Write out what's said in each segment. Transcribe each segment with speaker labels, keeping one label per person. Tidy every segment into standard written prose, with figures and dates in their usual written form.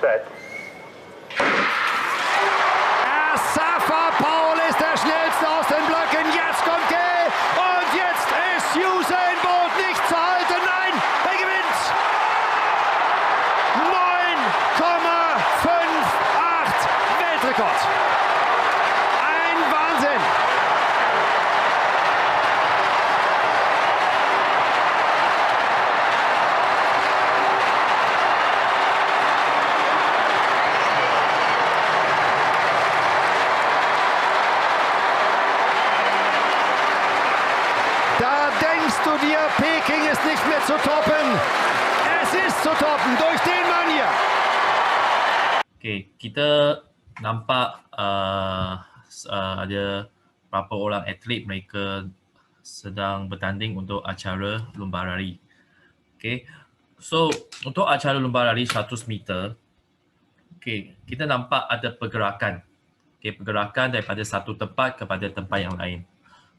Speaker 1: set.
Speaker 2: Safa Paul ist der Schnellste aus den Blöcken. Jetzt kommt Gay und jetzt ist Usain Bolt nicht zu halten. Nein, er gewinnt. 9,58 Weltrekord. Ein Wahnsinn. Da denkst du dir, Peking ist nicht mehr zu toppen. Es ist zu toppen durch den Mann hier.
Speaker 3: Okay, kita nampak ada beberapa orang atlet mereka sedang bertanding untuk acara lumba lari. Okay, so untuk acara lumba lari 100 meter, okay, kita nampak ada pergerakan. Okay, pergerakan daripada satu tempat kepada tempat yang lain.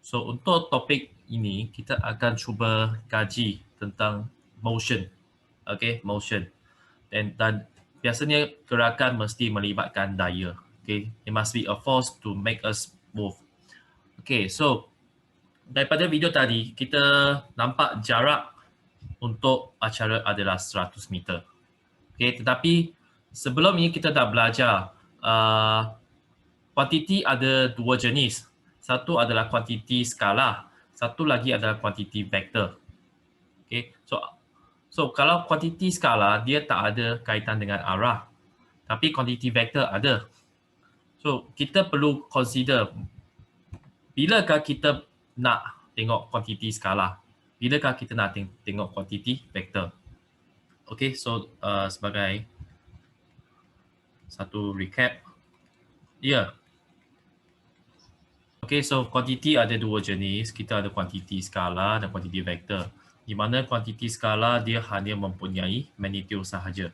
Speaker 3: So untuk topik ini kita akan cuba kaji tentang motion. Okay, motion. Dan biasanya gerakan mesti melibatkan daya. Okay, it must be a force to make us move. Okay, so daripada video tadi kita nampak jarak untuk acara adalah 100 meter. Okay, tetapi sebelum ini kita dah belajar kuantiti ada dua jenis. Satu adalah kuantiti skala, satu lagi adalah kuantiti vektor. Okay, so kalau kuantiti skala dia tak ada kaitan dengan arah, tapi kuantiti vektor ada. So kita perlu consider bilakah kita nak tengok kuantiti skala, bilakah kita nak tengok kuantiti vektor. Okay, so sebagai satu recap, ya. Okay, so kuantiti ada dua jenis. Kita ada kuantiti skala dan kuantiti vektor. Di mana kuantiti skala dia hanya mempunyai magnitude sahaja.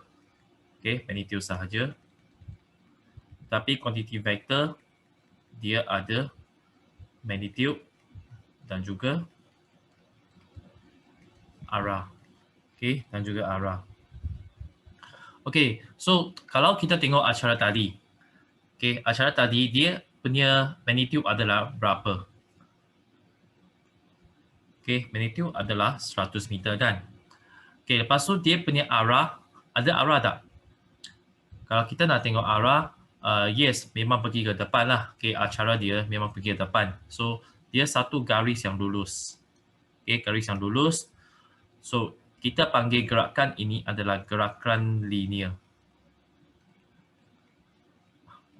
Speaker 3: Okay, magnitude sahaja. Tapi kuantiti vektor dia ada magnitude dan juga arah. Okay, dan juga arah. Okay, so kalau kita tengok acara tadi. Okay, acara tadi dia punya magnitude adalah berapa? Okay, magnitude adalah 100 meter kan? Okay, lepas tu dia punya arah, ada arah tak? Kalau kita nak tengok arah, yes, memang pergi ke depan lah. Okay, acara dia memang pergi ke depan. So, dia satu garis yang lurus. Okay, garis yang lurus. So, kita panggil gerakan ini adalah gerakan linear.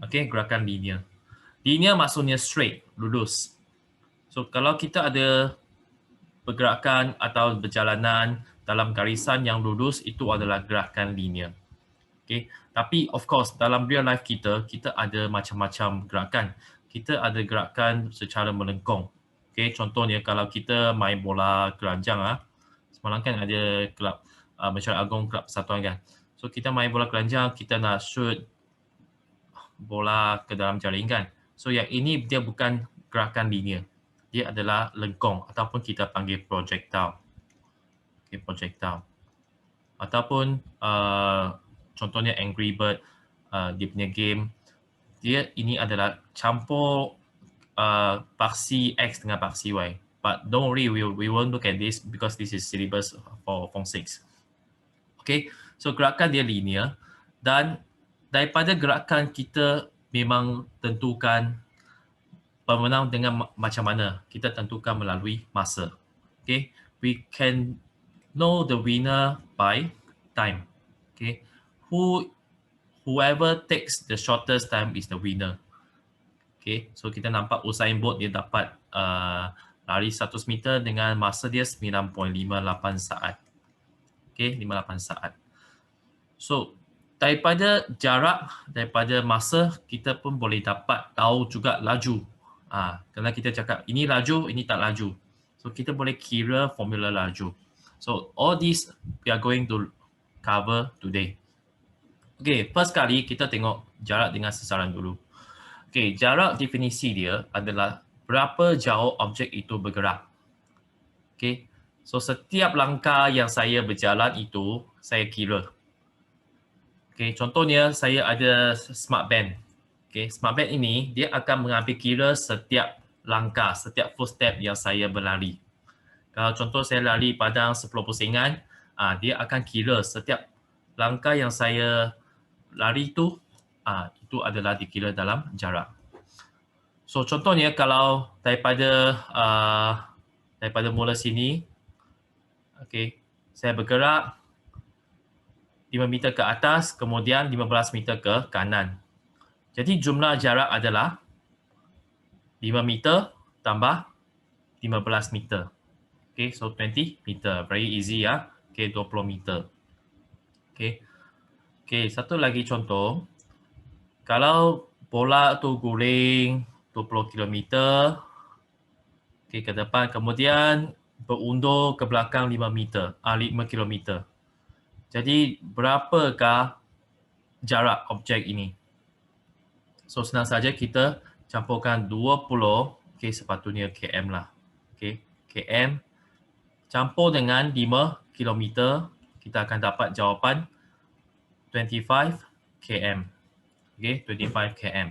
Speaker 3: Okay, gerakan linear. Linear maksudnya straight, lurus. So kalau kita ada pergerakan atau perjalanan dalam garisan yang lurus, itu adalah gerakan linear. Okay. Tapi of course dalam real life kita ada macam-macam gerakan. Kita ada gerakan secara melengkung. Okay. Contohnya kalau kita main bola keranjang, semalam kan ada kelab Masyarakat Agong, Kelab Persatuan kan. So kita main bola keranjang, kita nak shoot bola ke dalam jaring kan. So yang ini dia bukan gerakan linear. Dia adalah lengkung ataupun kita panggil projectile. Okay, projectile. Ataupun contohnya Angry Bird, dia punya game. Dia ini adalah campur paksi X dengan paksi Y. But don't worry, we won't look at this because this is syllabus for Form 6. Okay, so gerakan dia linear dan daripada gerakan kita memang tentukan pemenang dengan macam mana. Kita tentukan melalui masa. Okay, we can know the winner by time. Okay, whoever takes the shortest time is the winner. Okay, so kita nampak Usain Bolt dia dapat lari 100 meter dengan masa dia 9.58 saat. Okay, 58 saat. So daripada jarak, daripada masa, kita pun boleh dapat tahu juga laju. Kerana kita cakap ini laju, ini tak laju. So kita boleh kira formula laju. So all this we are going to cover today. Okay, first kali kita tengok jarak dengan sasaran dulu. Okay, jarak definisi dia adalah berapa jauh objek itu bergerak. Okay, so setiap langkah yang saya berjalan itu saya kira. Okay, contohnya saya ada smart band. Okay, smart band ini dia akan mengambil kira setiap langkah, setiap footstep yang saya berlari. Kalau contoh saya lari padang 10 pusingan, dia akan kira setiap langkah yang saya lari itu adalah dikira dalam jarak. So contohnya kalau daripada mula sini, okay, saya bergerak 5 meter ke atas, kemudian 15 meter ke kanan. Jadi jumlah jarak adalah 5 meter tambah 15 meter. Okay, so 20 meter. Very easy ya. Okay, 20 meter. Okay. Okay, satu lagi contoh. Kalau bola tu guling 20 km okay, ke depan, kemudian berundur ke belakang 5 meter, 5 km. Jadi berapakah jarak objek ini? So senang saja kita campurkan 20, okay, sepatutnya km lah. Okay, km campur dengan 5 km, kita akan dapat jawapan 25 km. Okay, 25 km.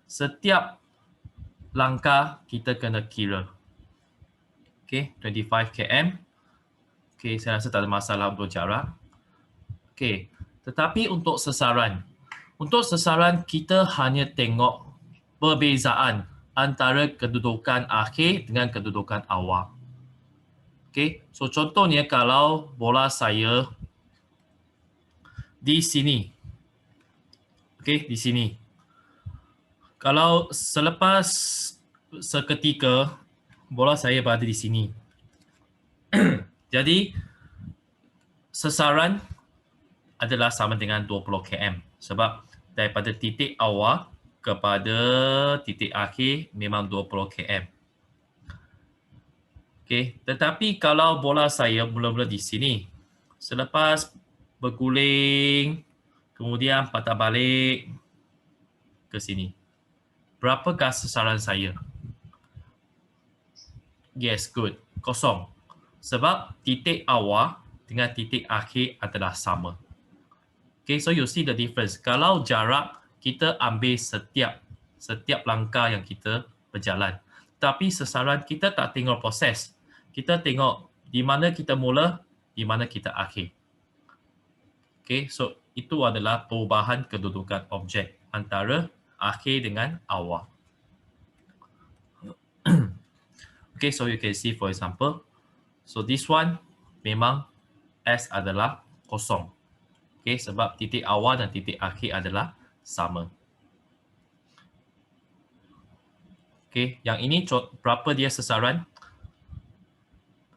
Speaker 3: Setiap langkah kita kena kira. Okay, 25 km. Okay, saya rasa tak ada masalah untuk jarak. Okay, tetapi untuk sasaran. Untuk sasaran kita hanya tengok perbezaan antara kedudukan akhir dengan kedudukan awal. Okay, so contohnya kalau bola saya di sini. Okay, di sini. Kalau selepas seketika bola saya berada di sini. Jadi sasaran adalah sama dengan 20 km sebab daripada titik awal kepada titik akhir memang 20 km. Okey, tetapi kalau bola saya mula-mula di sini, selepas berguling kemudian patah balik ke sini. Berapakah sasaran saya? Yes, good. Kosong. Sebab titik awal dengan titik akhir adalah sama. Okay, so you see the difference. Kalau jarak, kita ambil setiap langkah yang kita berjalan. Tapi sasaran kita tak tengok proses. Kita tengok di mana kita mula, di mana kita akhir. Okay, so itu adalah perubahan kedudukan objek antara akhir dengan awal. Okay, so you can see for example. So this one memang S adalah kosong. Okay, sebab titik awal dan titik akhir adalah sama. Okay, yang ini berapa dia sasaran?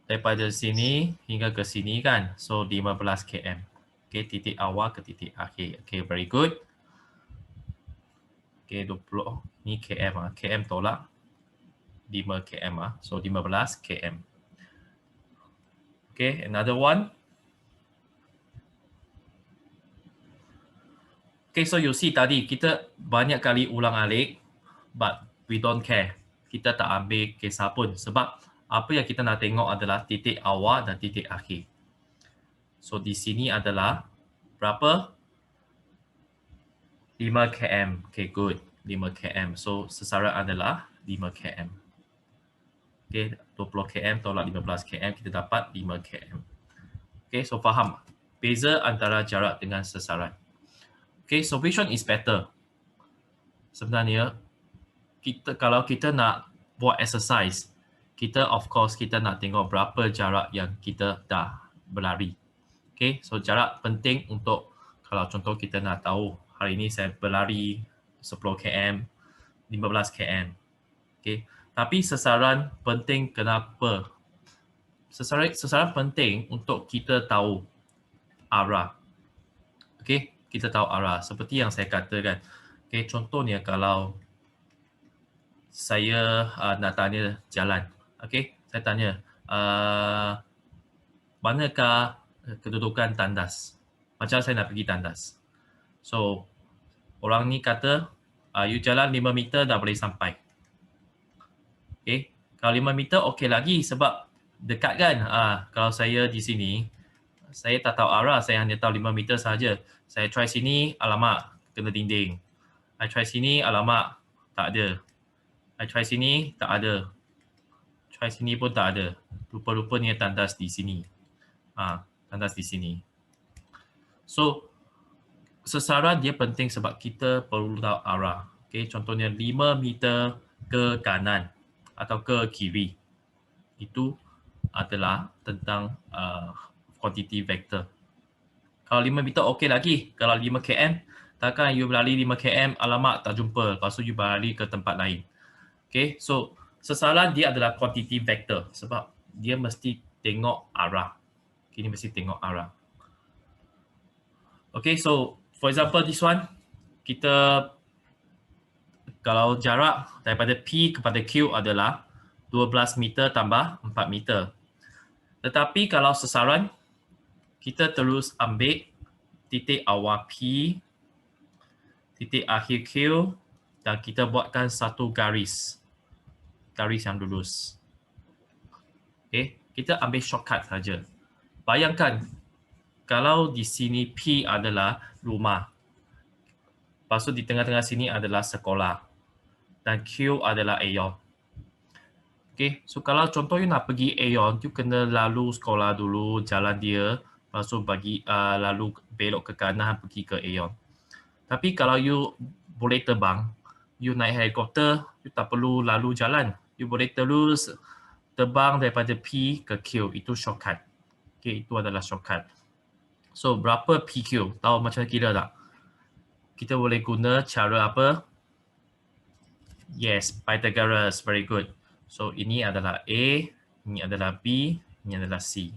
Speaker 3: Daripada sini hingga ke sini kan. So 15 km. Okay, titik awal ke titik akhir. Okay, very good. Okay, 20. Ni km. Km tolak 5 km. So 15 km. Okay, another one. Okay, so you see tadi kita banyak kali ulang alik, but we don't care. Kita tak ambil kisah pun sebab apa yang kita nak tengok adalah titik awal dan titik akhir. So di sini adalah berapa? 5 km. Okay, good. 5 km. So sasaran adalah 5 km. Okay, 20 km tolak 15 km kita dapat 5 km. Okay, so faham beza antara jarak dengan sasaran. Okay, so which one is better? Sebenarnya, kalau kita nak buat exercise, kita of course kita nak tengok berapa jarak yang kita dah berlari. Okay, so jarak penting untuk kalau contoh kita nak tahu hari ini saya berlari 10 km, 15 km. Okay, tapi sasaran penting kenapa? Sasaran penting untuk kita tahu arah. Okay, kita tahu arah. Seperti yang saya katakan. Okay, contohnya kalau saya nak tanya jalan. Okay, saya tanya, manakah kedudukan tandas? Macam saya nak pergi tandas. So, orang ni kata, you jalan 5 meter dah boleh sampai. Okay, kalau 5 meter okey lagi sebab dekat kan. Kalau saya di sini, Saya tak tahu arah, saya hanya tahu 5 meter saja. Saya try sini, alamak, kena dinding. I try sini, alamak, tak ada. I try sini, tak ada. Try sini pun tak ada. Rupa-rupanya tandas di sini. Tandas di sini. So, sesaran dia penting sebab kita perlu tahu arah. Okay, contohnya 5 meter ke kanan atau ke kiri. Itu adalah tentang quantity vector. Kalau 5 meter okey lagi. Kalau 5 km, takkan you berlari 5 km, alamak tak jumpa. Lepas tu you berlari ke tempat lain. Okay, so sesaran dia adalah quantity vector sebab dia mesti tengok arah. Okay, dia mesti tengok arah. Okay, so for example this one, kita kalau jarak daripada P kepada Q adalah 12 meter tambah 4 meter. Tetapi kalau sesaran, kita terus ambil titik awal P, titik akhir Q dan kita buatkan satu garis. Garis yang lurus. Okay, kita ambil shortcut saja. Bayangkan kalau di sini P adalah rumah. Lepas tu di tengah-tengah sini adalah sekolah. Dan Q adalah Aeon. Okay, so kalau contoh you nak pergi Aeon, you kena lalu sekolah dulu, jalan dia, lepas tu lalu belok ke kanan pergi ke Aeon. Tapi kalau you boleh terbang, you naik helikopter, you tak perlu lalu jalan. You boleh terus terbang daripada P ke Q, itu shortcut. Okay, itu adalah shortcut. So, berapa PQ? Tahu macam mana kira tak? Kita boleh guna cara apa? Yes, Pythagoras. Very good. So, ini adalah A, ini adalah B, ini adalah C.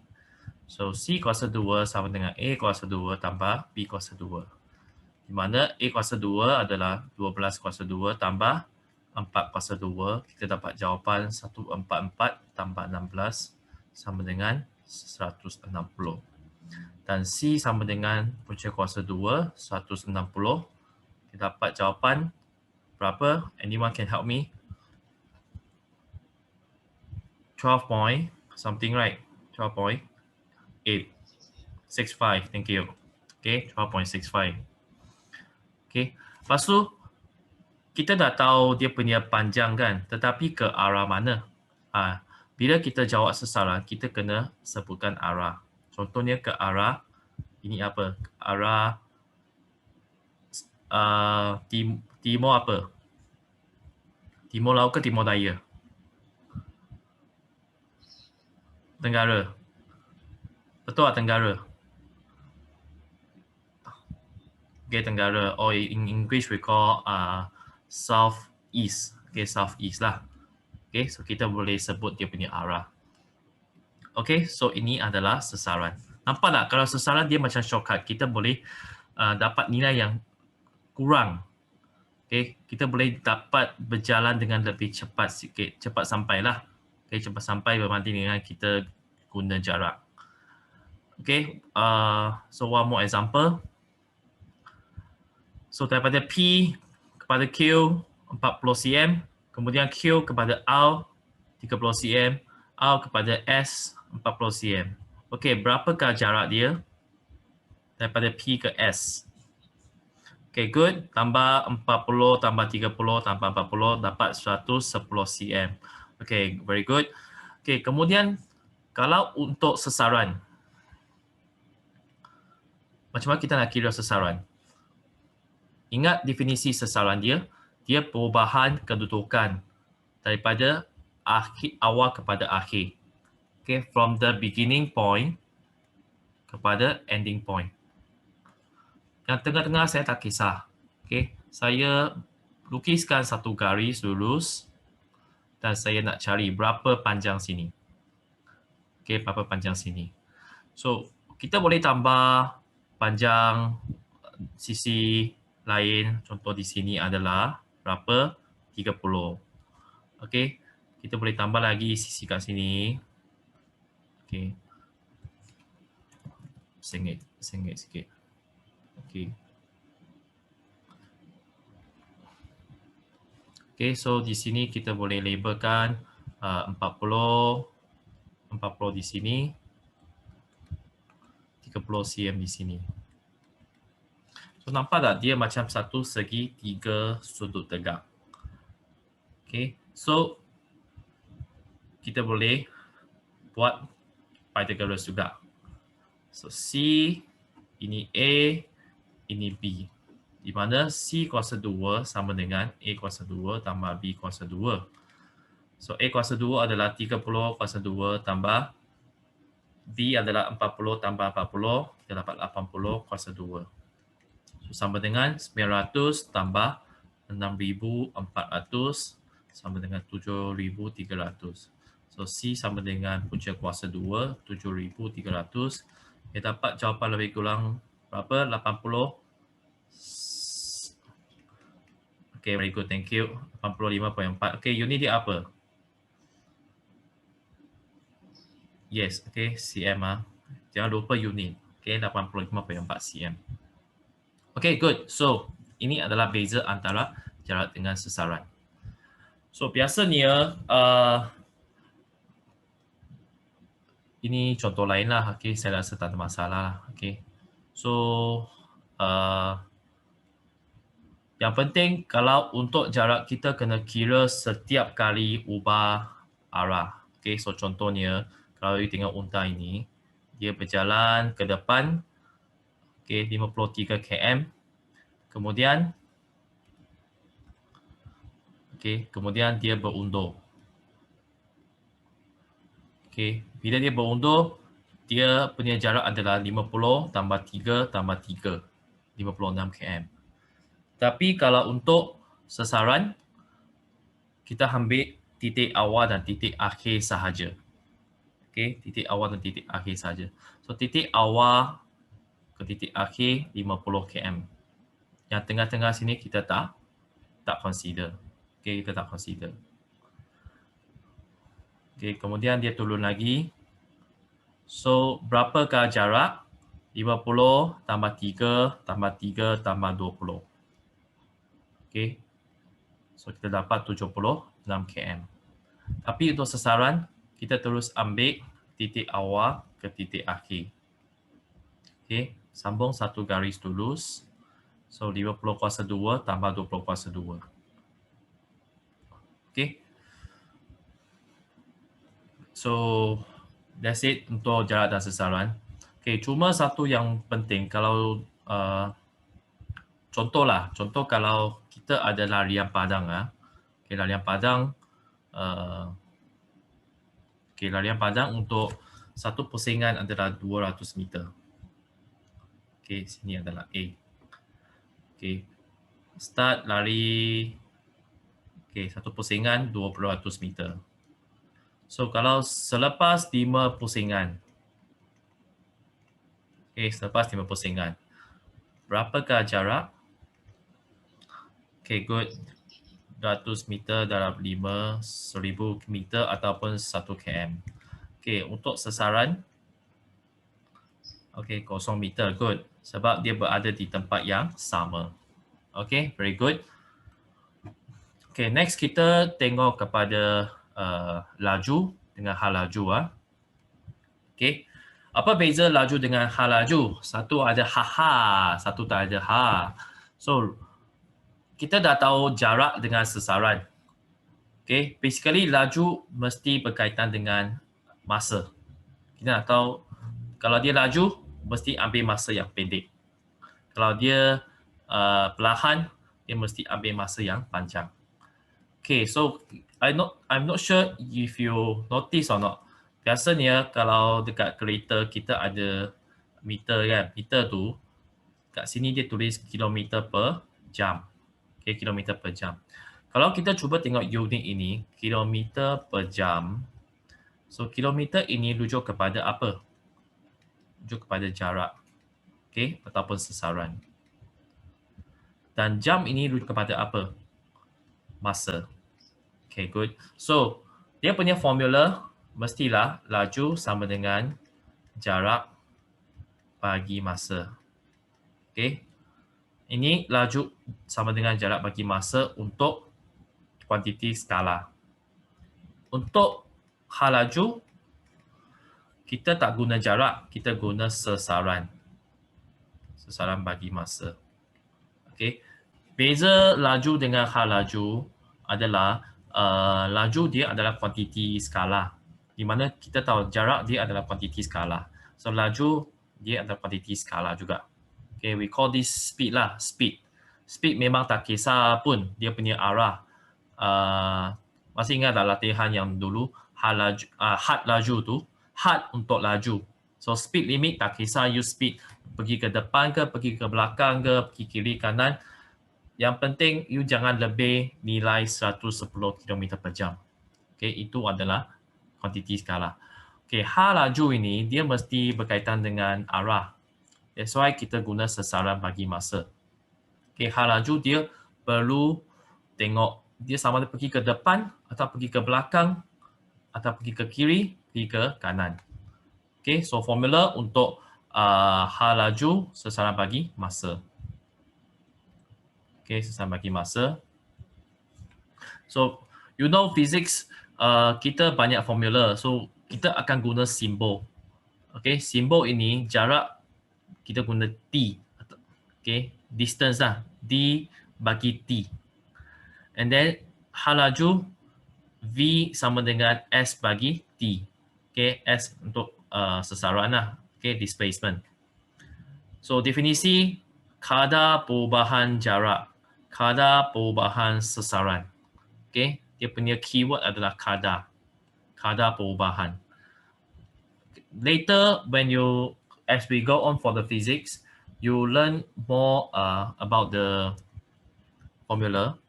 Speaker 3: So, C kuasa 2 sama dengan A kuasa 2 tambah B kuasa 2. Di mana A kuasa 2 adalah 12 kuasa 2 tambah 4 kuasa 2. Kita dapat jawapan 144 tambah 16 sama dengan 160. Dan C sama dengan punca kuasa 2, 160. Kita dapat jawapan berapa? Anyone can help me? 12 point something, right? 12.865. Thank you. Okay, 12.65. Okay, lepas tu kita dah tahu dia punya panjang kan, tetapi ke arah mana? Bila kita jawab sesaran, kita kena sebutkan arah. Contohnya ke arah, ini apa? Arah timur apa? Timur laut ke timur daya? Tenggara. Betul tak tenggara? Okay, tenggara. Or in English we call southeast. Okay, southeast lah. Okay, so kita boleh sebut dia punya arah. Okay, so ini adalah sesaran. Nampak tak? Kalau sesaran dia macam shortcut, kita boleh dapat nilai yang kurang. Okay, kita boleh dapat berjalan dengan lebih cepat sikit. Cepat sampailah. Okay, cepat sampai berbanding dengan kita guna jarak. Okay, so one more example. So daripada P kepada Q 40 cm, kemudian Q kepada R 30 cm, R kepada S 40 cm. Okey, berapakah jarak dia daripada P ke S? Okey, good. Tambah 40 tambah 30 tambah 40 dapat 110 cm. Okey, very good. Okey, kemudian kalau untuk sesaran, macam mana kita nak kira sesaran? Ingat definisi sesaran dia, dia perubahan kedudukan daripada awal kepada akhir. Okay, from the beginning point kepada ending point. Yang tengah-tengah saya tak kisah. Okay, saya lukiskan satu garis lurus dan saya nak cari berapa panjang sini. Okay, berapa panjang sini. So, kita boleh tambah panjang sisi lain. Contoh di sini adalah berapa? 30. Okey, kita boleh tambah lagi sisi kat sini. Okey. Sengit sikit. Okey. Okey, so di sini kita boleh labelkan 40 di sini. 30 30 cm di sini. So nampak tak dia macam satu segi 3 sudut tegak. Okay, so kita boleh buat Pythagoras juga. So C, ini A, ini B. Di mana C kuasa 2 sama dengan A kuasa 2 tambah B kuasa 2. So A kuasa 2 adalah 30 kuasa 2 tambah B adalah 40 tambah 40, kita dapat 80 kuasa 2. So, sama dengan 900 tambah 6,400 sama dengan 7,300. So C sama dengan punca kuasa 2, 7,300. Kita dapat jawapan lebih kurang berapa? 80. Okay, very good. Thank you. 85.4. Okay, unit dia apa? Yes, okay, cm ah. Jangan lupa unit. Okay, 85.4 cm. Okay, good. So, ini adalah beza antara jarak dengan sasaran. So, biasanya ini contoh lain lah. Okay, saya rasa tak ada masalah. Okay. So, yang penting kalau untuk jarak kita kena kira setiap kali ubah arah. Okay, so contohnya kalau you tengok unta ini, dia berjalan ke depan, okay, 53 km. Kemudian dia berundur. Okay, bila dia berundur, dia punya jarak adalah 50 tambah 3 tambah 3, 56 km. Tapi kalau untuk sasaran, kita ambil titik awal dan titik akhir sahaja. Okay, titik awal dan titik akhir sahaja. So, titik awal ke titik akhir 50 km. Yang tengah-tengah sini kita tak consider. Okay, kita tak consider. Okay, kemudian dia turun lagi. So, berapakah jarak? 50 tambah 3 tambah 3 tambah 20. Okay. So, kita dapat 76 km. Tapi untuk sasaran, kita terus ambil titik awal ke titik akhir. Okay. Sambung satu garis lurus. So, 50 kuasa 2 tambah 20 kuasa 2. Okay. So, that's it untuk jarak dan sasaran. Okay, cuma satu yang penting kalau contoh kalau kita ada larian padang, okay, larian padang untuk satu pusingan adalah 200 meter. Okay, sini adalah A. Okay, start lari. Okay, satu pusingan 200 meter. So, kalau selepas 5 pusingan, berapakah jarak? Okay, good. 100 meter dalam 5, 1000 meter ataupun 1 km. Okay, untuk sasaran, okay, 0 meter, good. Sebab dia berada di tempat yang sama. Okay, very good. Okay, next kita tengok kepada laju dengan hal laju. Okay, apa beza laju dengan hal laju? Satu ada ha, satu tak ada ha. So, kita dah tahu jarak dengan sasaran. Okay, basically laju mesti berkaitan dengan masa. Kita nak tahu kalau dia laju, mesti ambil masa yang pendek. Kalau dia perlahan, dia mesti ambil masa yang panjang. Okay, so I'm not sure if you notice or not. Biasanya kalau dekat kereta kita ada meter kan, meter tu kat sini dia tulis kilometer per jam. Okay, kilometer per jam. Kalau kita cuba tengok unit ini, kilometer per jam. So, kilometer ini rujuk kepada apa? Rujuk kepada jarak. Okay, ataupun sasaran. Dan jam ini rujuk kepada apa? Masa. Okay, good. So, dia punya formula mestilah laju sama dengan jarak bagi masa. Okay. Ini laju sama dengan jarak bagi masa untuk kuantiti skala. Untuk hal laju, kita tak guna jarak, kita guna sesaran. Sesaran bagi masa. Okey. Beza laju dengan hal laju adalah laju dia adalah kuantiti skala. Di mana kita tahu jarak dia adalah kuantiti skala. So laju dia adalah kuantiti skala juga. Okay, we call this speed lah, speed. Speed memang tak kisah pun dia punya arah. Masih ingat tak latihan yang dulu had laju tu, had untuk laju. So speed limit tak kisah you speed pergi ke depan ke, pergi ke belakang ke, pergi kiri kanan. Yang penting you jangan lebih nilai 110 km per jam. Okay, itu adalah kuantiti skala. Okay, hal laju ini dia mesti berkaitan dengan arah. That's why kita guna sesaran bagi masa. Okay, hal laju dia perlu tengok dia sama ada pergi ke depan atau pergi ke belakang atau pergi ke kiri, pergi ke kanan. Okay, so formula untuk hal laju sesaran bagi masa. Okay, sesaran bagi masa. So, you know physics, kita banyak formula. So, kita akan guna simbol. Okay, simbol ini jarak kita guna T. Okay, distance lah. D bagi T. And then, hal laju, V sama dengan S bagi T. Okay, S untuk sesaran lah. Okay, displacement. So, definisi kadar perubahan jarak, kadar perubahan sesaran. Okay, dia punya keyword adalah kadar. Kadar perubahan. Later, as we go on for the physics, you learn more about the formula.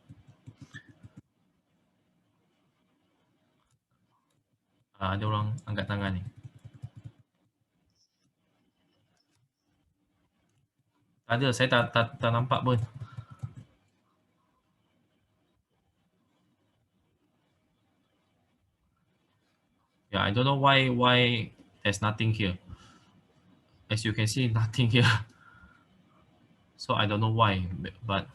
Speaker 3: Ada orang angkat tangan ni. Tak ada, saya tak nampak pun. Yeah, I don't know why there's nothing here. As you can see, nothing here. So I don't know why, but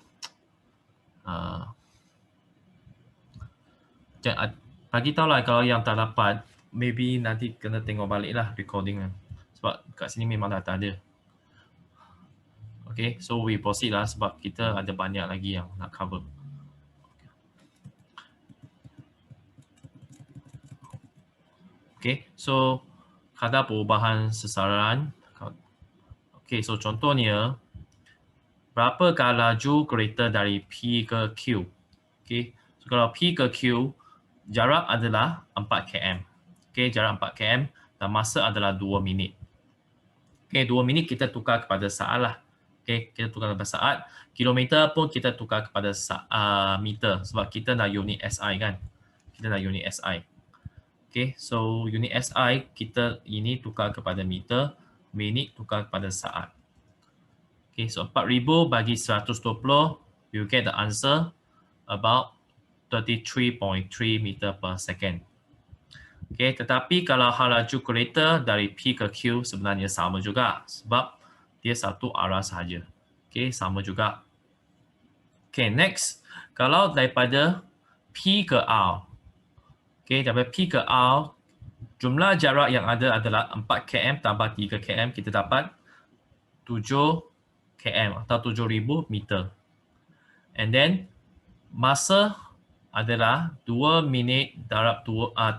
Speaker 3: bagi tahu lah kalau yang tak dapat, maybe nanti kena tengok balik lah recording lah. Sebab kat sini memang dah tak ada. Okay, so we proceed lah sebab kita ada banyak lagi yang nak cover. Okay, so kadar perubahan sesaran. Okay, so contohnya, berapakah laju kereta dari P ke Q? Okay, so kalau P ke Q, jarak adalah 4 km. Okay, jarak 4 km dan masa adalah 2 minit. Okay, 2 minit kita tukar kepada saat lah. Okay, kita tukar kepada saat. Kilometer pun kita tukar kepada meter sebab kita nak unit SI kan. Kita nak unit SI. Okay, so unit SI kita ini tukar kepada meter, minit tukar kepada saat. Okay, so 4,000 bagi 120, you get the answer about 33.3 meter per second. Okay, tetapi kalau hal laju kereta dari P ke Q sebenarnya sama juga sebab dia satu arah sahaja. Okay, sama juga. Okay, next. Kalau daripada P ke R. Okay, daripada P ke R, jumlah jarak yang ada adalah 4 km tambah 3 km, kita dapat 7 km atau 7,000 meter. And then, masa adalah 2 minit darab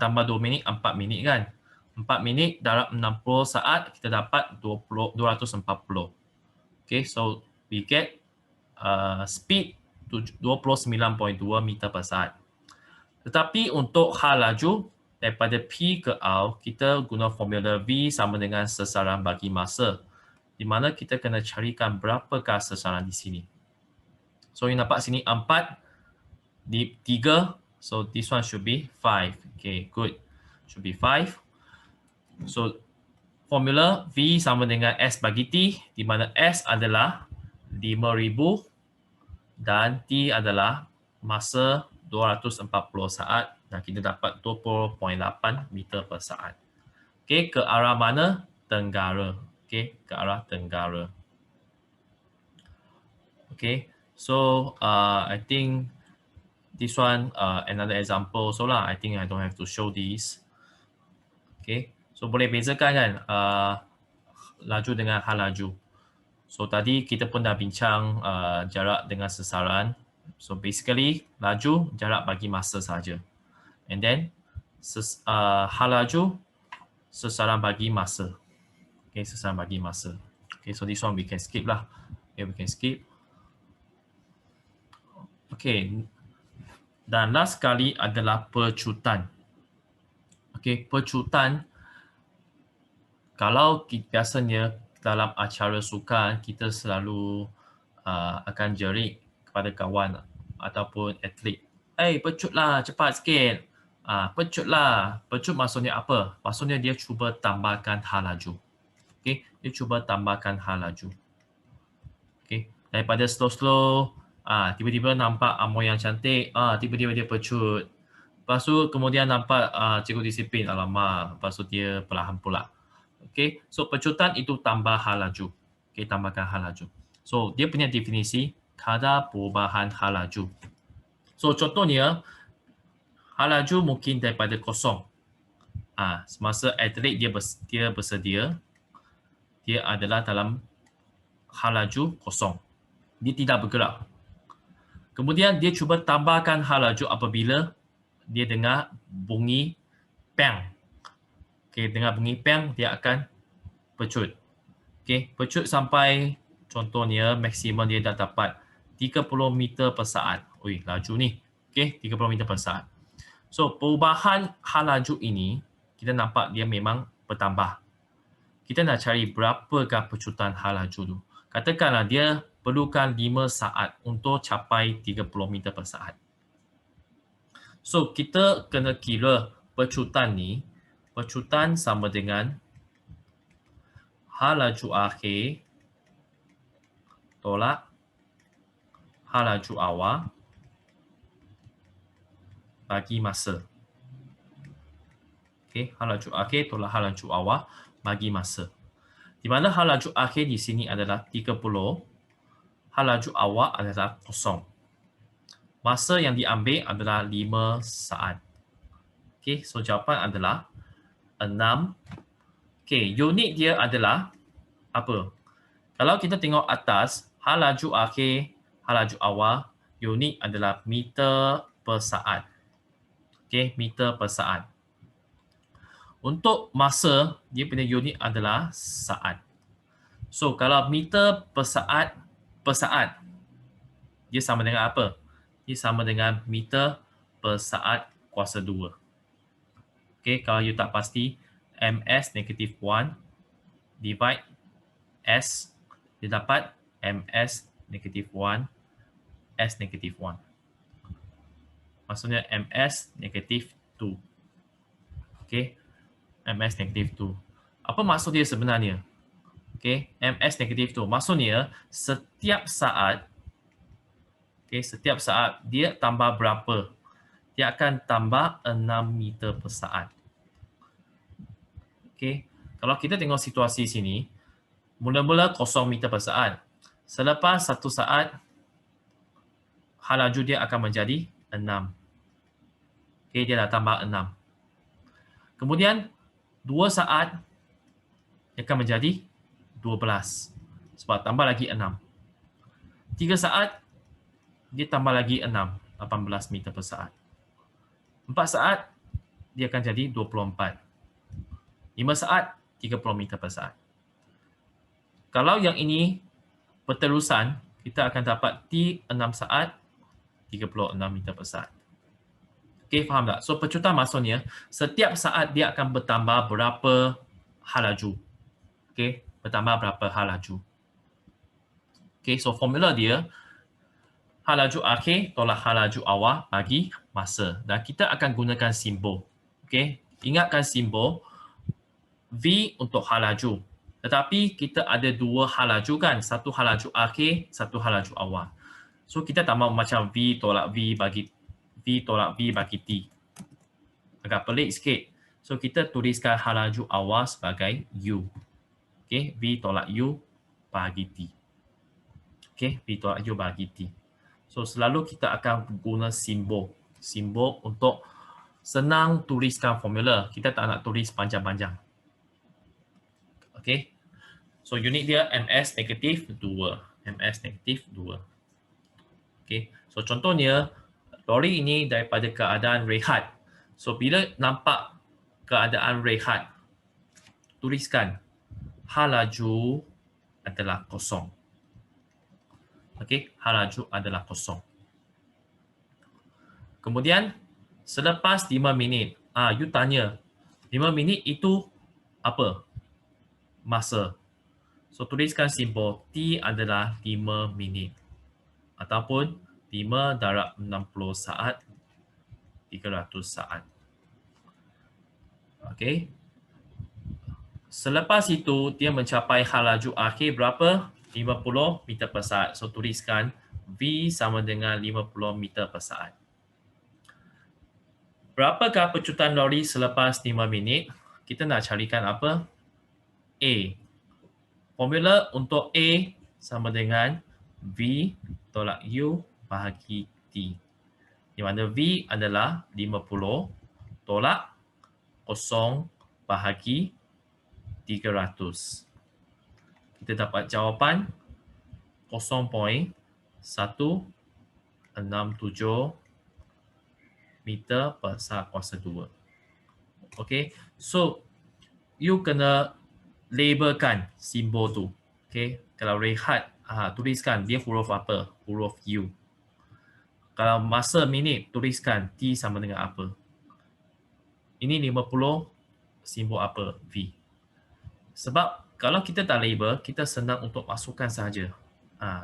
Speaker 3: tambah 2 minit, 4 minit kan. 4 minit darab 60 saat, kita dapat 240. Okay, so we get speed 29.2 meter per saat. Tetapi untuk hal laju, daripada P ke R, kita guna formula V sama dengan sesaran bagi masa. Di mana kita kena carikan berapakah sesaran di sini. So, you nampak sini 4, di 3, so this one should be 5. Okay, good. Should be 5. So, formula V sama dengan S bagi T, di mana S adalah 5,000 dan T adalah masa 240 saat dan kita dapat 20.8 meter per saat. Okay, ke arah mana? Tenggara. Okay, ke arah tenggara. Okay, so I think this one another example. So lah, I think I don't have to show these. Okay, So boleh bezakan kan laju dengan hal laju. So tadi kita pun dah bincang jarak dengan sasaran. So basically laju jarak bagi masa saja. And then hal laju sasaran bagi masa. Okay, sasaran bagi masa. Okay, so this one we can skip lah. Okay, we can skip. Okay, dan last sekali adalah pecutan. Okay, pecutan. Kalau biasanya dalam acara sukan kita selalu akan jerit kepada kawan ataupun atlet, pecutlah cepat sikit. Pecutlah. Pecut maksudnya apa? Maksudnya dia cuba tambahkan hal laju. Okay, dia cuba tambahkan hal laju. Okay, daripada slow-slow, tiba-tiba nampak amoy yang cantik, tiba-tiba dia pecut. Lepas tu kemudian nampak cikgu disiplin, alamak, lepas tu dia perlahan pula. Okay, so pecutan itu tambah hal laju. Okay, tambahkan hal laju. So dia punya definisi kadar perubahan hal laju. So contohnya hal laju mungkin daripada kosong. Semasa atlet dia bersedia, dia adalah dalam hal laju kosong. Dia tidak bergerak. Kemudian dia cuba tambahkan hal laju apabila dia dengar bunyi pang. Okay, dengar bunyi pang, dia akan pecut. Okay, pecut sampai contohnya maksimum dia dah dapat 30 meter per saat. Ui, laju ni. Okay, 30 meter per saat. So, perubahan hal laju ini, kita nampak dia memang bertambah. Kita nak cari berapakah pecutan hal laju tu. Katakanlah dia perlukan 5 saat untuk capai 30 meter per saat. So, kita kena kira pecutan ni, pecutan sama dengan hal laju akhir tolak hal laju awal bagi masa. Okey, hal laju akhir tolak hal laju awal bagi masa. Di mana hal laju akhir di sini adalah 30, hal laju awal adalah 0. Masa yang diambil adalah 5 saat. Okey, so jawapan adalah 6. Okey, unit dia adalah apa? Kalau kita tengok atas, hal laju akhir, hal laju awal, unit adalah meter per saat. Okey, meter per saat. Untuk masa, dia punya unit adalah saat. So, kalau meter per saat, dia sama dengan apa? Dia sama dengan meter per saat kuasa 2. Okey, kalau you tak pasti, ms negative 1 divide s, dia dapat ms negative 1 s negative 1. Maksudnya ms negative 2. Okey, ms negative 2. Apa maksud dia sebenarnya? Okey, ms negative 2. Maksudnya setiap saat, setiap saat dia tambah berapa? Dia akan tambah 6 meter per saat. Okey, kalau kita tengok situasi sini, mula-mula 0 meter per saat. Selepas 1 saat, hal laju dia akan menjadi 6. Okey, dia dah tambah 6. Kemudian 2 saat, dia akan menjadi 12. Sebab tambah lagi 6. 3 saat, dia tambah lagi 6. 18 meter per saat. 4 saat, dia akan jadi 24. 5 saat, 30 meter per saat. Kalau yang ini berterusan, kita akan dapat T6 saat, 36 meter per saat. Okey, faham tak? So, pecutan maksudnya, setiap saat dia akan bertambah berapa hal laju. Okey, bertambah berapa hal laju. Okey, so formula dia, hal laju akhir tolak hal laju awal bagi masa. Dan kita akan gunakan simbol. Okey, ingatkan simbol V untuk hal laju. Tetapi kita ada 2 hal laju kan? Satu hal laju akhir, satu hal laju awal. So kita tak mahu macam V tolak V bagi T. Agak pelik sikit. So kita tuliskan hal laju awal sebagai U. Okey, V tolak U bagi T. Okey, V tolak U bagi T. So selalu kita akan guna simbol. Simbol untuk senang tuliskan formula. Kita tak nak tulis panjang-panjang. Okay. So unit dia ms negatif 2. ms negatif 2. Okay. So contohnya, lori ini daripada keadaan rehat. So bila nampak keadaan rehat, tuliskan hal laju adalah kosong. Okay. Hal laju adalah kosong. Kemudian, selepas 5 minit, you tanya, 5 minit itu apa? Masa. So, tuliskan simbol T adalah 5 minit. Ataupun 5 darab 60 saat, 300 saat. Okey. Selepas itu, dia mencapai hal laju akhir berapa? 50 meter per saat. So, tuliskan V sama dengan 50 meter per saat. Berapakah pecutan lori selepas 5 minit? Kita nak carikan apa? A. Formula untuk A sama dengan V tolak U bahagi T. Di mana V adalah 50 tolak 0 bahagi 300. Kita dapat jawapan 0.167 meter per saat kuasa 2. Okay, so you kena labelkan simbol tu. Okay, kalau rehat, tuliskan dia huruf apa? Huruf U. Kalau masa minit, tuliskan T sama dengan apa? Ini 50, simbol apa? V. Sebab kalau kita tak label, kita senang untuk masukkan sahaja.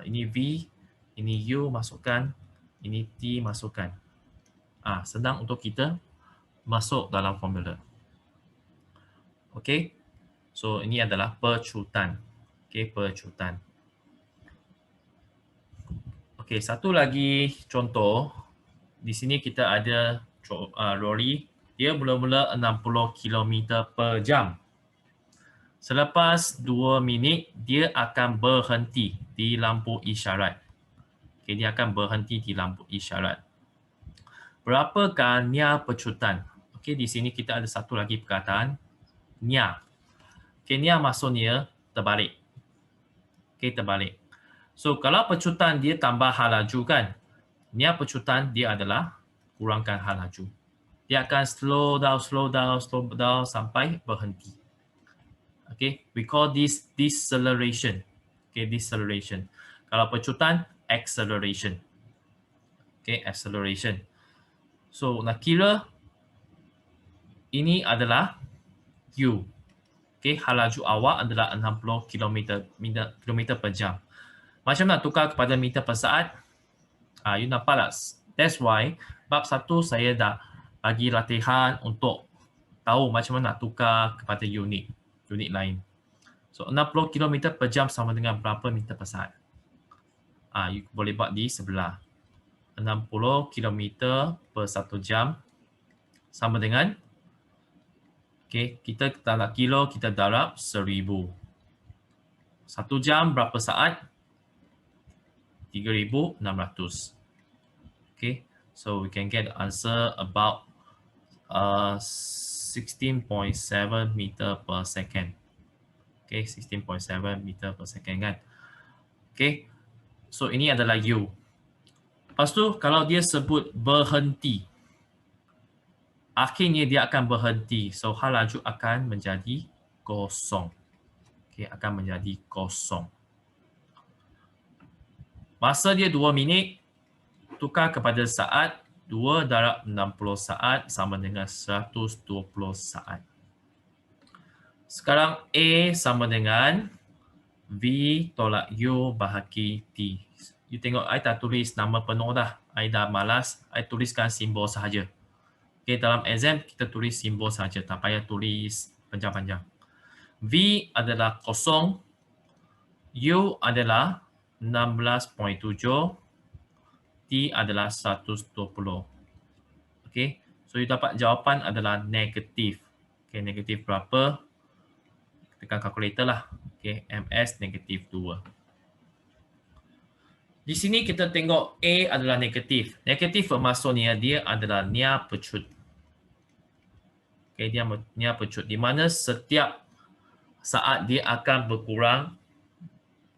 Speaker 3: Ini V, ini U masukkan, ini T masukkan. Senang untuk kita masuk dalam formula. Okey. So ini adalah pecutan. Okey, pecutan. Okey, satu lagi contoh. Di sini kita ada lori. Dia mula-mula 60 km per jam. Selepas 2 minit, dia akan berhenti di lampu isyarat. Okey, dia akan berhenti di lampu isyarat. Berapakah nia pecutan? Okey, di sini kita ada satu lagi perkataan, nia. Okey, nia maksudnya terbalik. Okey, terbalik. So, kalau pecutan dia tambah hal laju kan, nia pecutan dia adalah kurangkan hal laju. Dia akan slow down sampai berhenti. Okey, we call this deceleration. Okey, deceleration. Kalau pecutan, acceleration. Okey, acceleration. So, nak kira ini adalah U. Okey, hal laju awak adalah 60 km per jam. Macam nak tukar kepada meter per saat? You nampak tak? That's why bab 1 saya dah bagi latihan untuk tahu macam mana nak tukar kepada unit lain. So, 60 km per jam sama dengan berapa meter per saat? You boleh buat di sebelah. 60 km per 1 jam sama dengan, okay, kita tak nak kilo, kita darab 1000. 1 jam berapa saat? 3,600. Okay, so we can get the answer about 16.7 meter per second. Okay, 16.7 meter per second kan. Okay, so ini adalah U. Lepas tu, kalau dia sebut berhenti, akhirnya dia akan berhenti. So, hal laju akan menjadi kosong. Okay, akan menjadi kosong. Masa dia 2 minit, tukar kepada saat, 2 darab 60 saat sama dengan 120 saat. Sekarang A sama dengan V tolak U bahagi T. You tengok, I tak tulis nama penuh dah. I dah malas, I tuliskan simbol sahaja. Okay, dalam exam, kita tulis simbol sahaja. Tak payah tulis panjang-panjang. V adalah 0. U adalah 16.7. T adalah 120. Okay, so you dapat jawapan adalah negatif. Okay, negatif berapa? Tekan kalkulator lah. Okay, MS negatif 2. Di sini kita tengok A adalah negatif. Negatif maksudnya dia adalah nia pecut. Okay, dia nia pecut. Di mana setiap saat dia akan berkurang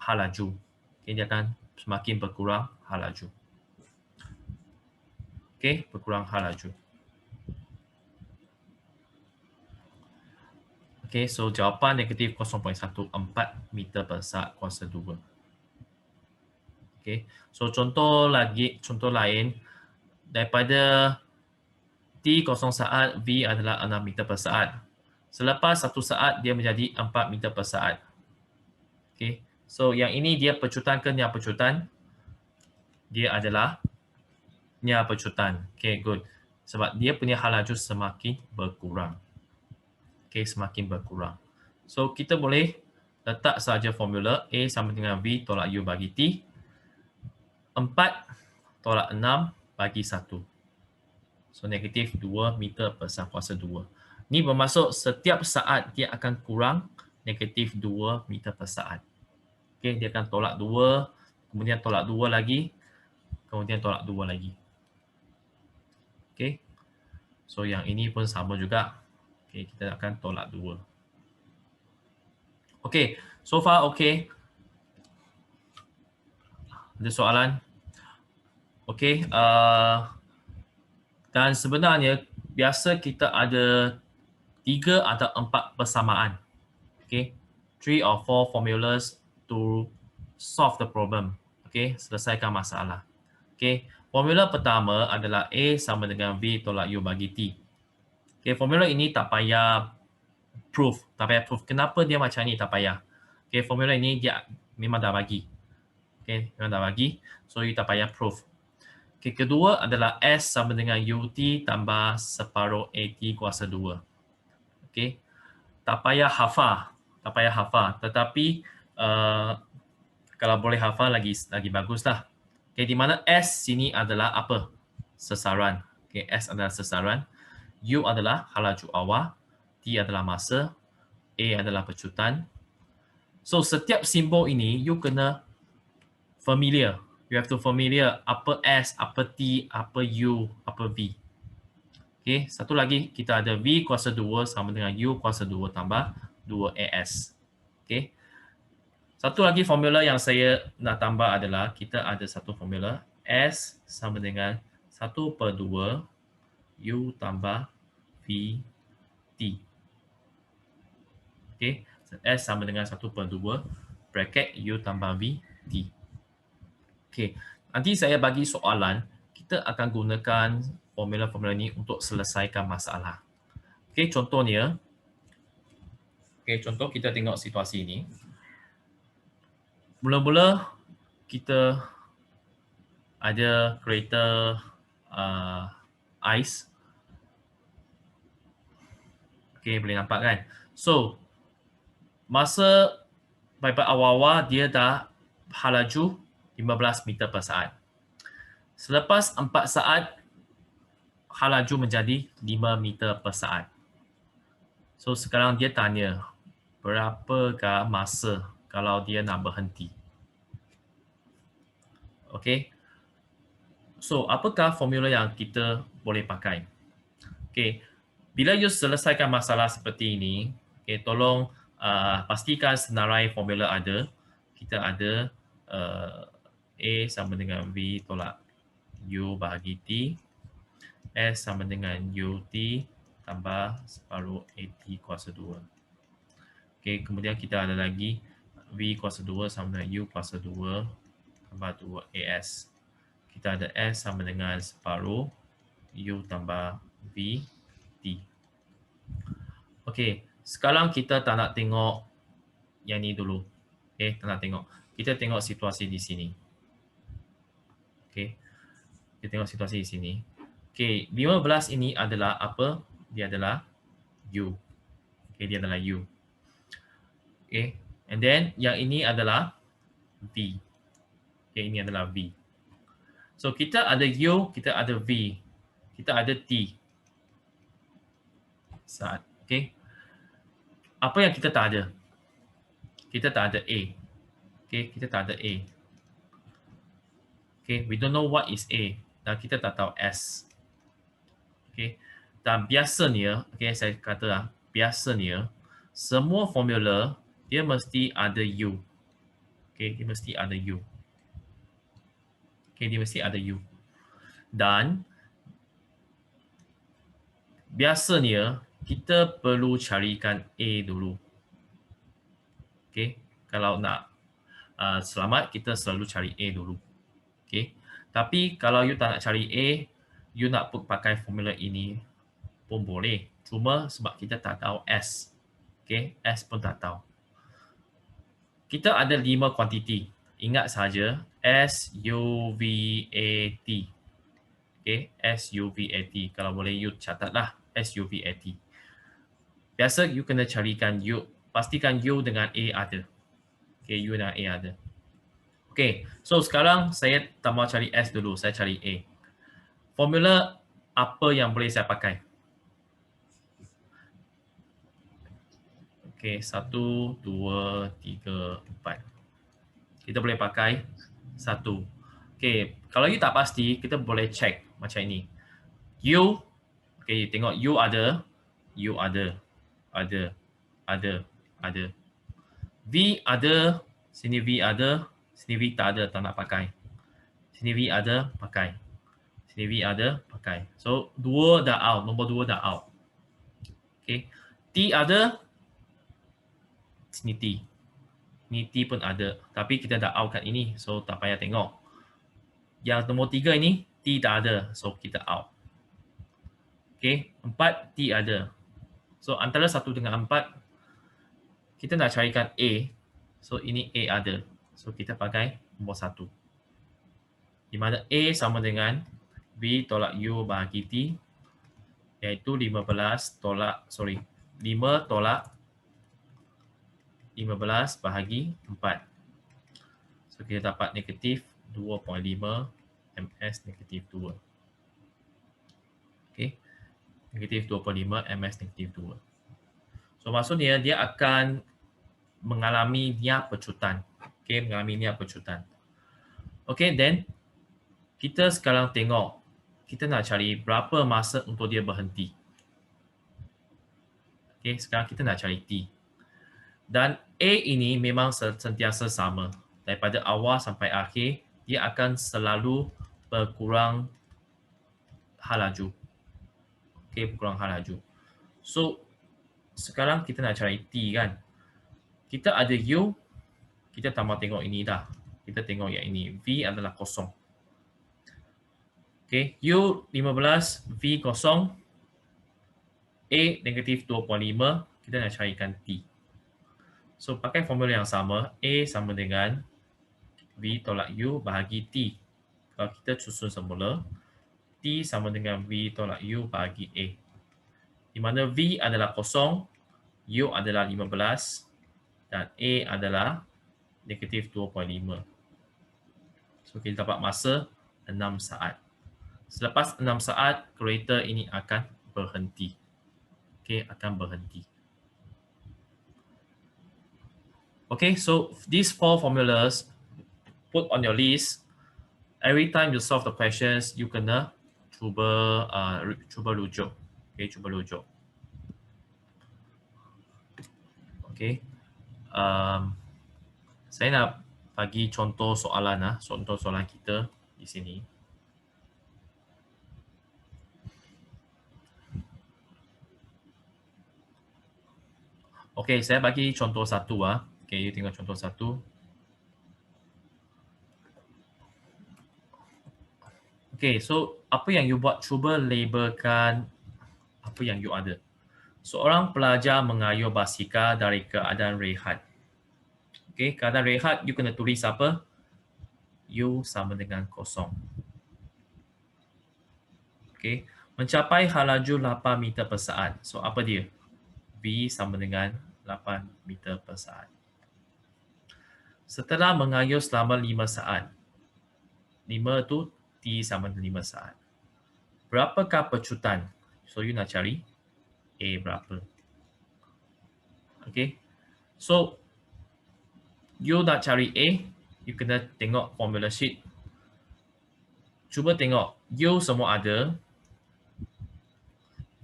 Speaker 3: hal laju. Okay, dia akan semakin berkurang hal laju. Okay, berkurang hal laju. Okay, so jawapan negatif 0.14 meter per saat kuasa 2. Okay, so contoh lain daripada T0 saat V adalah 6 meter per saat. Selepas 1 saat dia menjadi 4 meter per saat. Okay, so yang ini dia pecutan ke niar pecutan? Dia adalah niar pecutan. Okay, good. Sebab dia punya hal laju semakin berkurang. Okay, semakin berkurang. So, kita boleh letak saja formula A sama dengan V tolak U bagi T. 4 tolak 6 bagi 1. So, negatif 2 meter per saat kuasa 2. Ini bermaksud setiap saat dia akan kurang negatif 2 meter per saat. Okay, dia akan tolak 2, kemudian tolak 2 lagi, kemudian tolak 2 lagi. Okay, so yang ini pun sama juga. Okay, kita akan tolak 2. Okay, so far okay. Ada soalan? Okay, dan sebenarnya biasa kita ada 3 atau 4 persamaan. Okay, 3 or 4 formulas to solve the problem. Okay, selesaikan masalah. Okay, formula pertama adalah A sama dengan V tolak U bagi T. Okay, formula ini tak payah proof. Kenapa dia macam ni tak payah? Okay, formula ini dia memang dah bagi. Okay, memang dah bagi. So, you tak payah proof. Okay, kedua adalah S sama dengan UT tambah separuh AT kuasa 2. Okay, tak payah hafal. Tak payah hafal. Tetapi, kalau boleh hafal lagi baguslah. Okay, di mana S sini adalah apa? Sasaran. Okay, S adalah sasaran. U adalah hal laju awal. T adalah masa. A adalah pecutan. So, setiap simbol ini, you kena familiar. You have to familiar apa S, apa T, apa U, apa V. Okay, satu lagi kita ada V kuasa 2 sama dengan U kuasa 2 tambah 2AS. Okay. Satu lagi formula yang saya nak tambah adalah kita ada satu formula S sama dengan 1/2 U tambah V T. Okay, S sama dengan 1/2 bracket U tambah V T. Okay, nanti saya bagi soalan, kita akan gunakan formula-formula ini untuk selesaikan masalah. Okay, contohnya, contoh kita tengok situasi ini. Mula-mula kita ada kereta ais. Okay, boleh nampak kan? So, masa pada awal-awal dia dah hal laju 15 meter per saat. Selepas 4 saat, hal laju menjadi 5 meter per saat. So, sekarang dia tanya, berapakah masa kalau dia nak berhenti? Okay. So, apakah formula yang kita boleh pakai? Okay. Bila you selesaikan masalah seperti ini, okay, tolong pastikan senarai formula ada. Kita ada A sama dengan V tolak U bahagi T. S sama dengan UT tambah separuh AT kuasa 2. Okay, kemudian kita ada lagi V kuasa 2 sama dengan U kuasa 2 tambah 2AS. Kita ada S sama dengan separuh U tambah V T. Okay, sekarang kita tak nak tengok yang ni dulu. Okay, tak nak tengok. Kita tengok situasi di sini. Okay, kita tengok situasi di sini. Okay, 15 ini adalah apa? Dia adalah U. Okay, dia adalah U. Okay, and then yang ini adalah V. Okay, ini adalah V. So, kita ada U, kita ada V. Kita ada T. Saat. Okay. Apa yang kita tak ada? Kita tak ada A. Okay, kita tak ada A. Okay, we don't know what is A. Dan kita tak tahu S. Okay, dan biasanya, okay, saya kata biasanya semua formula dia mesti ada U. Okay, dia mesti ada U. Okay, dia mesti ada U. Dan biasanya kita perlu carikan A dulu. Okay, kalau nak selamat, kita selalu cari A dulu. Okay, tapi kalau you tak nak cari A, you nak pakai formula ini pun boleh. Cuma sebab kita tak tahu S. Okay, S pun tak tahu. Kita ada 5 kuantiti. Ingat saja S, U, V, A, T. Okay, S, U, V, A, T. Kalau boleh you catatlah S, U, V, A, T. Biasa you kena carikan U. Pastikan U dengan A ada. Okay, U dengan A ada. Okay, so sekarang saya tak mau cari S dulu. Saya cari A. Formula apa yang boleh saya pakai? Okay, 1, 2, 3, 4. Kita boleh pakai 1. Okay, kalau you tak pasti, kita boleh check macam ini. U, okay, tengok U ada. U ada. Ada. V ada. Sini V ada. Sini V tak ada, tak nak pakai. Sini V ada, pakai. Sini V ada, pakai. So, 2 dah out. Nombor 2 dah out. Okay. T ada. Sini T. Ni T pun ada. Tapi kita dah out kat ini. So, tak payah tengok. Yang nombor 3 ini, T tak ada. So, kita out. Okay. 4, T ada. So, antara 1 dengan 4, kita nak carikan A. So, ini A ada. So, kita pakai nombor 1. Di mana A sama dengan V tolak U bahagi T. Iaitu 5 tolak 15 bahagi 4. So, kita dapat negatif 2.5 ms negatif 2. Okay. Negatif 25 ms negatif 2. So, maksudnya dia akan mengalami niat pecutan. Okay, mengalami niat pecutan. Okay, then kita sekarang tengok. Kita nak cari berapa masa untuk dia berhenti. Okay, sekarang kita nak cari T. Dan A ini memang sentiasa sama. Daripada awal sampai akhir, dia akan selalu berkurang hal laju. Okay, berkurang hal laju. So, sekarang kita nak cari T kan. Kita ada U, kita tak mahu tengok ini dah. Kita tengok yang ini. V adalah kosong. Okay, U 15, V kosong. A negatif 2.5, kita nak carikan T. So, pakai formula yang sama. A sama dengan V tolak U bahagi T. Kalau kita susun semula, T sama dengan V tolak U bahagi A. Di mana V adalah kosong, U adalah 15, dan A adalah negatif 2.5. So, kita dapat masa 6 saat. Selepas 6 saat, kereta ini akan berhenti. Okay, akan berhenti. Okay, so these 4 formulas put on your list. Every time you solve the questions, you kena cuba rujuk. Okay, cuba rujuk. Okay. Saya nak bagi contoh soalan contoh soalan kita di sini. Okay, saya bagi contoh satu Okay, you tengok contoh satu. Okay, so apa yang you buat, cuba labelkan apa yang you ada. Seorang pelajar mengayuh basikal dari keadaan rehat. Okay, keadaan rehat, you kena tulis apa? U sama dengan kosong. Okay, mencapai hal laju 8 meter per saat. So, apa dia? V sama dengan 8 meter per saat. Setelah mengayuh selama 5 saat. 5 tu T sama dengan 5 saat. Berapakah pecutan? So, you nak cari A berapa. Okay. So, you nak cari A, you kena tengok formula sheet. Cuba tengok. U semua ada.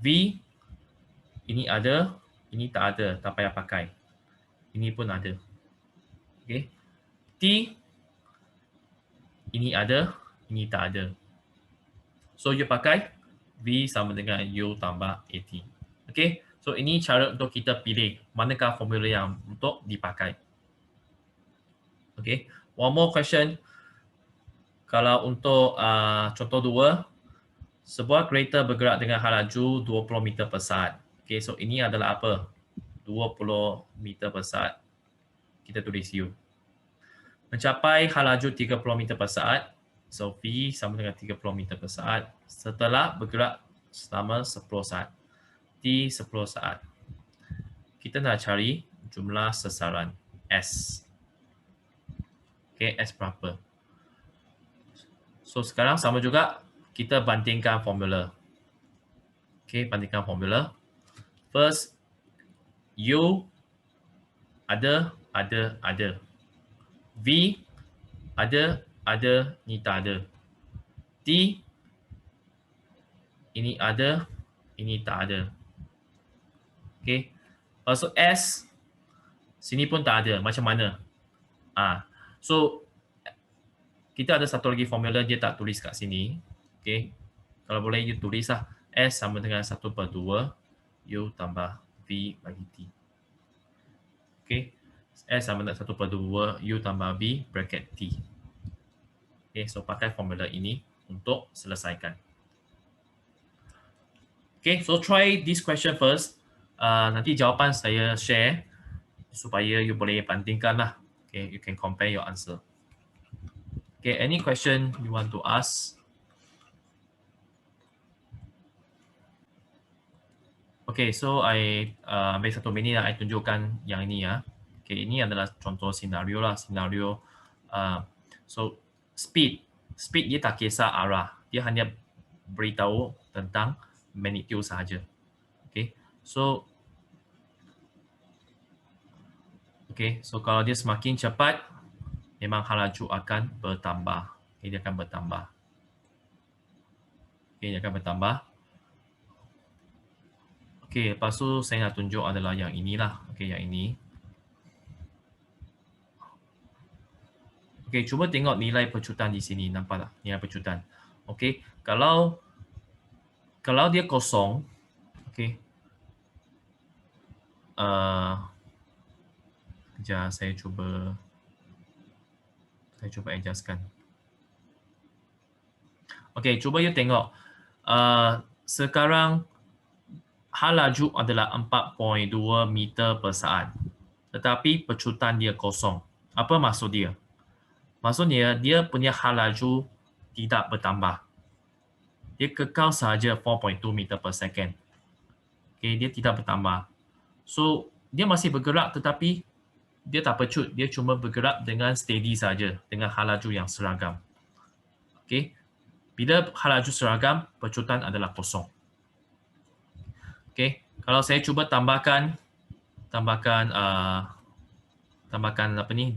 Speaker 3: V, ini ada. Ini tak ada, tak payah pakai. Ini pun ada. Okay. T, ini ada, ini tak ada. So, you pakai V sama dengan U tambah AT. Okay. So, ini cara untuk kita pilih manakah formula yang untuk dipakai. Okay. One more question. Kalau untuk contoh 2, sebuah kereta bergerak dengan laju 20 meter per saat. Okay, so ini adalah apa? 20 meter per saat. Kita tulis U. Mencapai laju 30 meter per saat. So V sama dengan 30 meter per saat. Setelah bergerak selama 10 saat. T 10 saat. Kita nak cari jumlah sasaran S. Okay, S berapa? So sekarang sama juga kita bandingkan formula. Okay, bandingkan formula. First, U ada. V ada, ni tak ada. T ini ada, ini tak ada. Okay. Lepas tu S sini pun tak ada. Macam mana? So kita ada satu lagi formula, dia tak tulis kat sini. Okay. Kalau boleh you tulis lah. S sama dengan 1/2 U tambah V bagi T. Okay. S sama dengan 1/2 U tambah V bracket T. Okay. So pakai formula ini untuk selesaikan. Okay. So try this question first. Nanti jawapan saya share supaya you boleh bandingkan lah. Okay. You can compare your answer. Okay. Any question you want to ask? Okay, so I ambil 1 minit lah, I tunjukkan yang ini ya. Okay, ini adalah contoh senario lah, senario. So speed dia tak kisah arah, dia hanya beritahu tentang magnitude sahaja. Okay, so kalau dia semakin cepat, memang laju akan bertambah. Okay, dia akan bertambah. Okay, dia akan bertambah. Okay, lepas tu saya nak tunjuk adalah yang inilah. Okay, yang ini. Okay, cuba tengok nilai pecutan di sini. Nampak tak? Nilai pecutan. Okay, kalau dia kosong, okay. Sekejap, saya cuba adjustkan. Okay, cuba you tengok. Sekarang laju adalah 4.2 meter per saat. Tetapi pecutan dia kosong. Apa maksud dia? Maksudnya dia punya laju tidak bertambah. Dia kekal sahaja 4.2 meter per second. Okay, dia tidak bertambah. So, dia masih bergerak tetapi dia tak pecut. Dia cuma bergerak dengan steady saja, dengan laju yang seragam. Okay. Bila laju seragam, pecutan adalah kosong. Okay, kalau saya cuba tambahkan apa ni,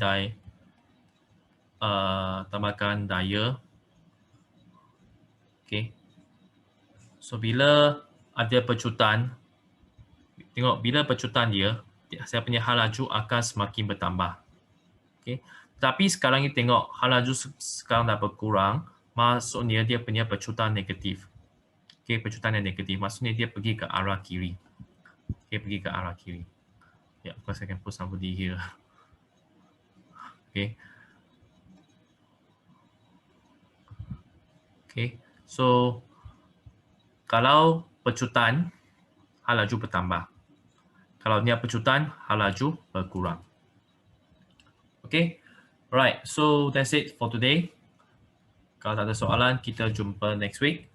Speaker 3: tambahkan daya. Okay, so bila ada pecutan, tengok bila pecutan dia, saya punya laju akan semakin bertambah. Okay, tapi sekarang ni tengok laju sekarang dah berkurang, maksudnya dia punya pecutan negatif. Okay, pecutan yang negatif. Maksudnya dia pergi ke arah kiri. Okay, pergi ke arah kiri. Yeah, of course I can put somebody here. Okay. Okay, so kalau pecutan, laju bertambah. Kalau dia pecutan, laju berkurang. Okay, right. So that's it for today. Kalau tak ada soalan, kita jumpa next week.